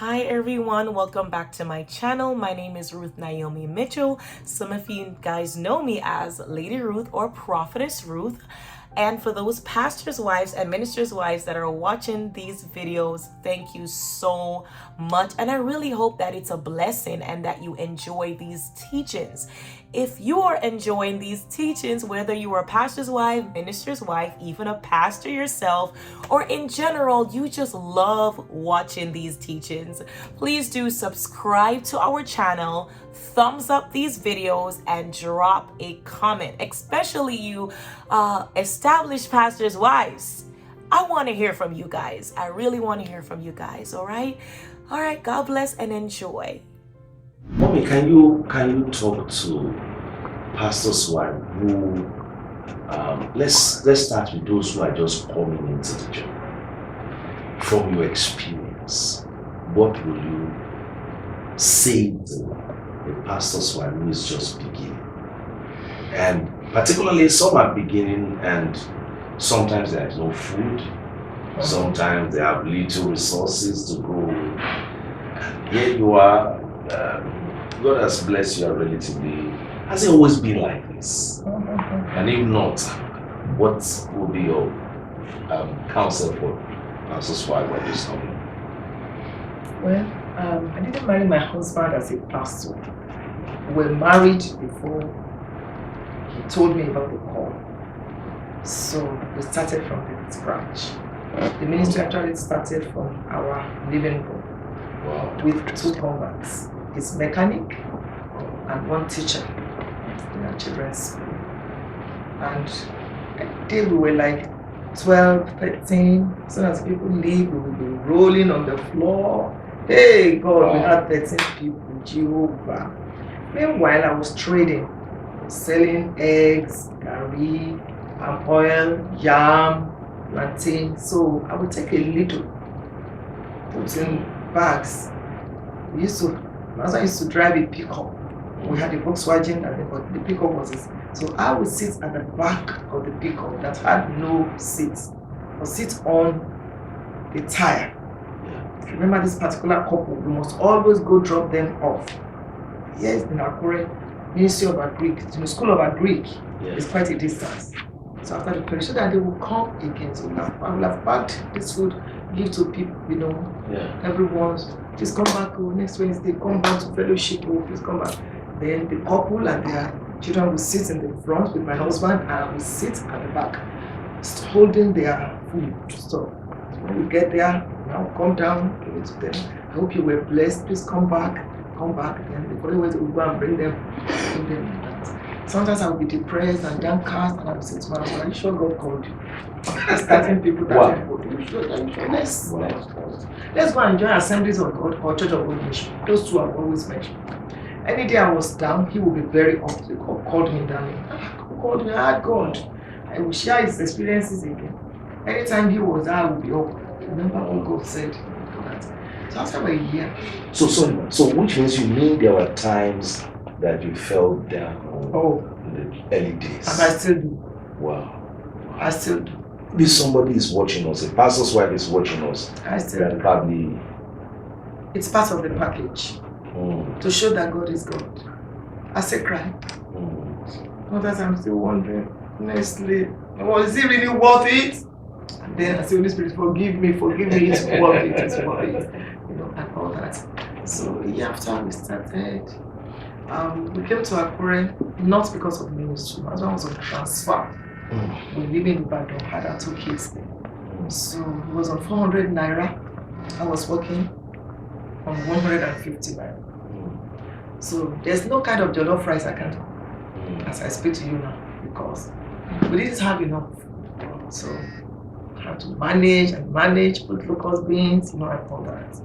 Hi everyone, welcome back to my channel. My name is Ruth Mitchell. Some of you guys know me as Lady Ruth or Prophetess Ruth. And for those pastors' wives and ministers' wives that are watching these videos, thank you so much. And I really hope that it's a blessing and that you enjoy these teachings. If you are enjoying these teachings, whether you are a pastor's wife, minister's wife, even a pastor yourself, or in general, you just love watching these teachings, please do subscribe to our channel, thumbs up these videos, and drop a comment, especially you established pastors' wives. I want to hear from you guys. I really want to hear from you guys. All right. God bless and enjoy. Mommy, can you talk to pastors' wife who let's start with those who are just coming into the job. From your experience, what will you say to a pastor's wife who is just beginning? And particularly some are beginning and sometimes there is no food, sometimes they have little resources to go. And here you are, God has blessed you relatively. Has it always been like this? And if not, what will be your counsel for pastor's wife when this coming? Well, I didn't marry my husband as a pastor. We were married before he told me about the call. So we started from the scratch. The ministry actually started from our living room. Wow. With two converts. His mechanic and one teacher in our children's school. And until we were like 12, 13, as soon as people leave, we will be rolling on the floor. Hey God, we had 13 people, Jehovah. Meanwhile, I was trading, selling eggs, curry, palm oil, yam, plantain. So I would take a little, put in bags. We used to, my husband used to drive a pickup. We had a Volkswagen and the pickup was his. So I would sit at the back of the pickup that had no seats, or sit on the tire. Remember this particular couple, we must always go drop them off. Yes, in our current Ministry of Agric, in the School of Agric, it's quite a distance. So after the period, so that they will come again. So I will have packed this food, give to people, everyone. Please come back next Wednesday, come back to fellowship, please come back. Then the couple and their children will sit in the front with my husband, and I will sit at the back, holding their food stuff. So when we get there, now come down, give it to them. I hope you were blessed. Please come back. Then the following Wednesday we'll go and bring them. Sometimes I will be depressed and downcast, and I will say to my husband, are you sure God called you? Starting people that are you sure? Let's go and join Assemblies of God or Church of God Mission. Those two I've always mentioned. Any day I was down, he will be very up. He called me down. He called me, God. I will share his experiences again. Anytime he was there, I will be up. Remember what God said. So after a year. So which means you mean there were times that you fell down in the early days? And I still do. Wow. I still do. If somebody is watching us, a pastor's wife is watching us, I still do. Probably. It's part of the package. To show that God is God. I say cry. Sometimes I'm still wondering, honestly, was it really worth it? And then I say, Holy Spirit, forgive me, it's worth it, and all that. So a year after we started, we came to Akure, not because of ministry. My husband was on transfer. We live in Ibadan, had our 2 kids there. So it was on 400 naira. I was working on 150 naira. So there's no kind of jollof rice I can do as I speak to you now, because we didn't have enough. So I had to manage, put locust beans, and all that.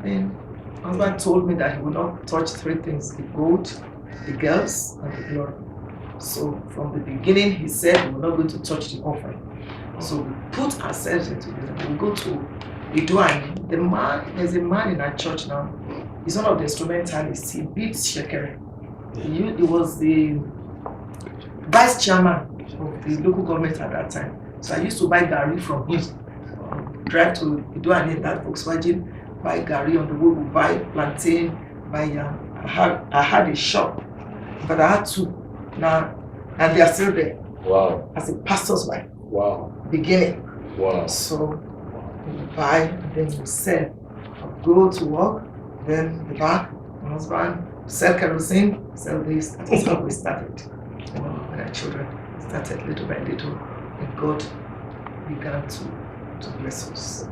Then my husband told me that he would not touch 3 things: the gold, the girls, and the glory. So from the beginning, he said we're not going to touch the offering. So we put ourselves into this. We go to Iduani. There's a man in our church now. He's one of the instrumentalists. He beats shekere. He was the vice chairman of the local government at that time. So I used to buy gari from him. Drive to Iduani in that Volkswagen, buy gari on the road, we buy plantain, buy yam. I had a shop, but I had two now, and they are still there. Wow. As a pastor's wife. Wow. Beginning. Wow. So we buy and then we sell. I go to work, then the back, my husband, sell kerosene, sell this. That is how we started. When our children started little by little, and God began to bless us.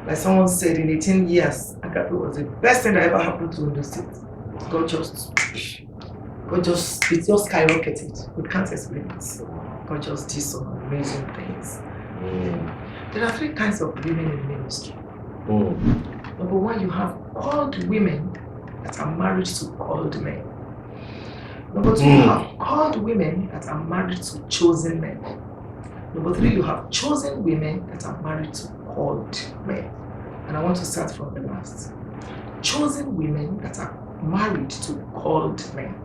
Like someone said, in 18 years, Agape was the best thing that ever happened to the state. God just, it just skyrocketed. We can't explain it. God just did some amazing things. There are 3 kinds of women in ministry. Number 1, you have called women that are married to called men. Number 2, you have called women that are married to chosen men. Number 3, you have chosen women that are married to called men. And I want to start from the last. Chosen women that are married to called men.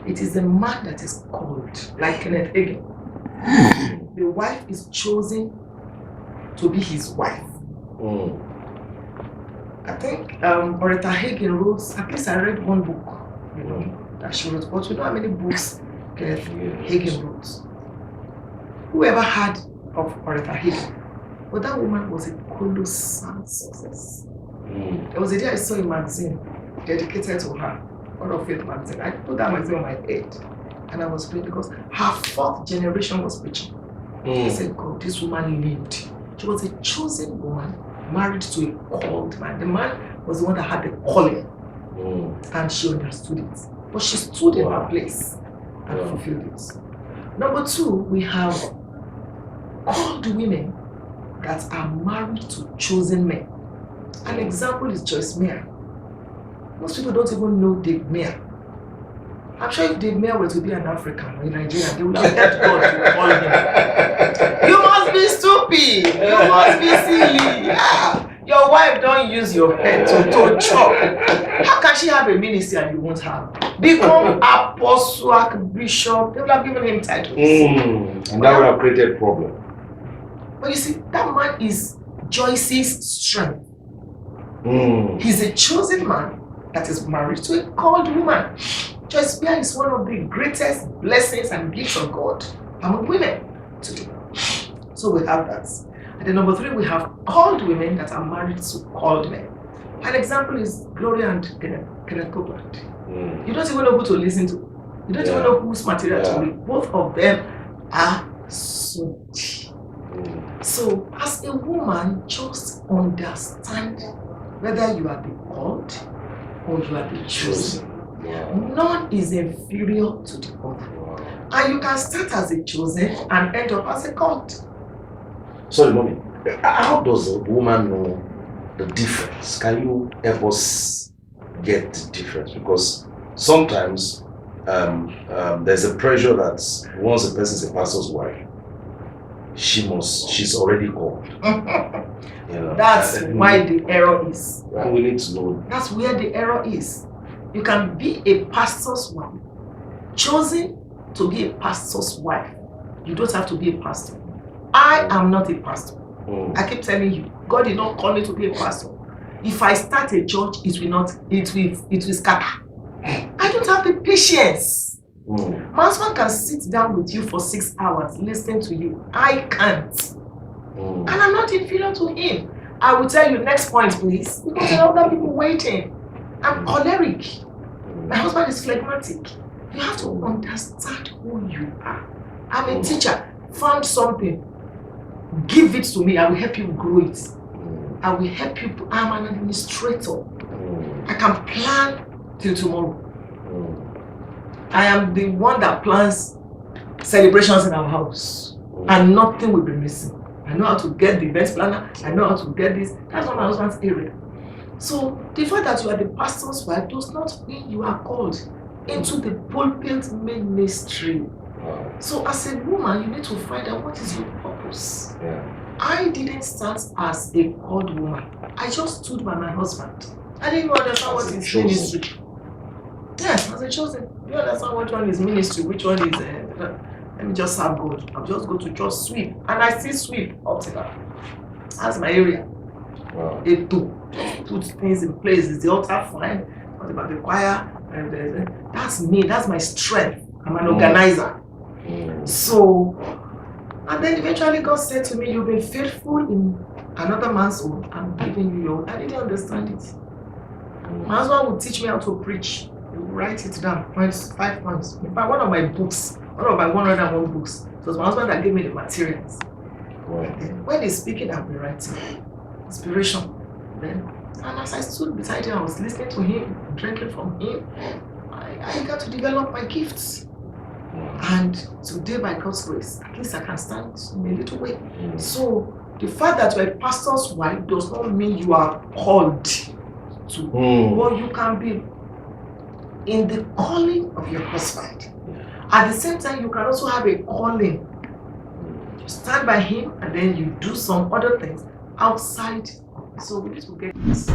It is the man that is called, like Kenneth Hagin. The wife is chosen to be his wife. I think Oretta Hagin wrote, at least I read one book, that she wrote, but you know how many books Kenneth Hagin wrote? Whoever heard of Oretta Hagin? But that woman was a colossal success. There was a day I saw a magazine dedicated to her, Word of Faith magazine. I put that magazine on my head and I was praying because her 4th generation was preaching. I said, God, this woman lived. She was a chosen woman, married to a called man. The man was the one that had the calling and she understood it. But she stood in her place and fulfilled it. Number 2, we have called women that are married to chosen men. An example is Joyce Meyer. Most people don't even know Dave Meyer. I'm sure if Dave Meyer were to be an African or in Nigeria, they would have helped God to call him. You must be stupid. You must be silly. Your wife don't use your head to chop. How can she have a ministry and you won't have? Become apostle, bishop. They would have given him titles. And that would have created a problem. But you see, that man is Joyce's strength. He's a chosen man that is married to a called woman. Joyce Meyer is one of the greatest blessings and gifts of God among women today. So we have that. And then number 3, we have called women that are married to called men. An example is Gloria and Kenneth Copeland. You don't even know who to listen to. You don't even know whose material to read. Both of them are so deep. So, as a woman, just understand whether you are the called or you are the chosen. None is inferior to the other. And you can start as a chosen and end up as a called. Sorry, mommy. How does a woman know the difference? Can you help us get the difference? Because sometimes there's a pressure that once a person is a pastor's wife, she's already called. That's why the error is. And we need to know. That's where the error is. You can be a pastor's wife, chosen to be a pastor's wife. You don't have to be a pastor. I am not a pastor. I keep telling you, God did not call me to be a pastor. If I start a church, it will scatter. I don't have the patience. My husband can sit down with you for 6 hours listening to you. I can't. And I'm not inferior to him. I will tell you, next point please, because there are other people waiting. I'm choleric. My husband is phlegmatic. You have to understand who you are. I'm a teacher. Found something. Give it to me. I will help you grow it. I will help you. I'm an administrator. I can plan till tomorrow. I am the one that plans celebrations in our house. And nothing will be missing. I know how to get the best planner. I know how to get this. That's not my husband's area. So the fact that you are the pastor's wife does not mean you are called into the pulpit ministry. So as a woman, you need to find out what is your purpose. I didn't start as a called woman. I just stood by my husband. I didn't understand what is ministry. Yes, as a chosen. You understand which one is ministry, which one is let me just serve God. I'll just go to church, sweep. And I still sweep up to that. That's my area. Wow. To put things in place. Is the altar fine? What about the choir? And that's me. That's my strength. I'm an organizer. So, and then eventually God said to me, you've been faithful in another man's own. I'm giving you your own. I didn't understand it. My husband would teach me how to preach. He would write it down, points, 5 points. In fact, one of my 101 books, it was my husband that gave me the materials. When he's speaking, I'll be writing. Inspiration. Then, and as I stood beside him, I was listening to him, drinking from him. I got to develop my gifts. And today, by God's grace, at least I can stand in a little way. So, the fact that you're a pastor's wife does not mean you are called to. But you can be in the calling of your husband. At the same time, you can also have a calling. You stand by him and then you do some other things outside. So we need to get this.